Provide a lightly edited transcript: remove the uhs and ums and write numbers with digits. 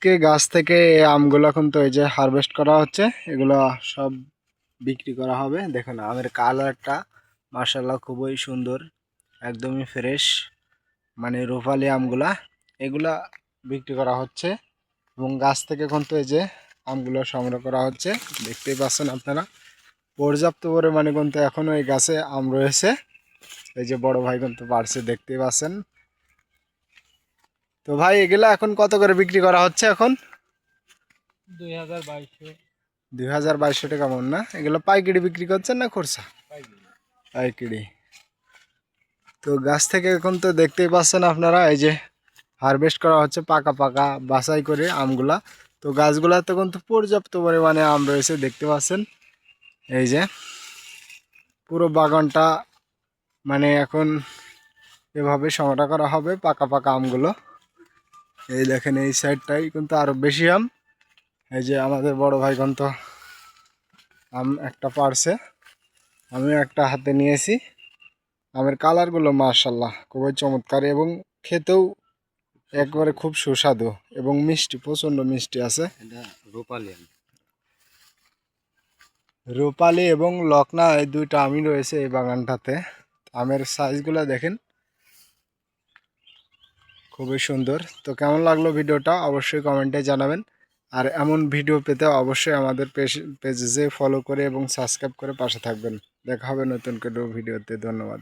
আজকে গাছ থেকে এই আমগুলো এখন তো এই যে হারভেস্ট করা হচ্ছে, এগুলো সব বিক্রি করা হবে। দেখুন আমের কালারটা মাশাআল্লাহ খুবই সুন্দর, একদমই ফ্রেশ, মানে রূপালি আমগুলা। এগুলা বিক্রি করা হচ্ছে এবং গাছ থেকে এখন তো এই যে আমগুলো সংগ্রহ করা হচ্ছে। দেখতেই পাচ্ছেন আপনারা পর্যাপ্ত পরিমাণে কিন্তু এখনো এই গাছে আম রয়েছে। এই যে বড় ভাই কিন্তু পারছে, দেখতেই পাচ্ছেন। তো ভাই এগুলা এখন কত করে বিক্রি করা হচ্ছে? এখন 2200 টাকা মন না? এগুলো পাইকারি বিক্রি করছেন না খুচরা? পাইকারি। তো গাছ থেকে এখন তো দেখতেই পাচ্ছেন আপনারা এই যে হারভেস্ট করা হচ্ছে পাকা পাকা বাছাই করে আমগুলা। তো গাছগুলাতে কিন্তু পর্যাপ্ত পরিমাণে আম রয়েছে, দেখতে পাচ্ছেন। এই যে পুরো বাগানটা মানে এখন এভাবে সংগ্রহ করা হবে পাকা পাকা আমগুলো। এই দেখেন এই সাইডটাই কিন্তু আরো বেশি আম। এই যে আমাদের বড় ভাই কিন্তু আম একটা পারছে, আমি একটা হাতে নিয়েছি। আমের কালারগুলো মাশাআল্লাহ খুবই চমৎকার এবং খেতেও একবারে খুব সুস্বাদু এবং মিষ্টি, প্রচন্ড মিষ্টি আছে। রূপালি এবং লকনা এই দুইটা আমই রয়েছে এই বাগানটাতে। আমের সাইজগুলো দেখেন খুবই সুন্দর। তো কেমন লাগলো ভিডিওটা অবশ্যই কমেন্টে জানাবেন। আর এমন ভিডিও পেতে অবশ্যই আমাদের পেজে ফলো করে এবং সাবস্ক্রাইব করে পাশে থাকবেন। দেখা হবে নতুন কোনো ভিডিওতে। ধন্যবাদ।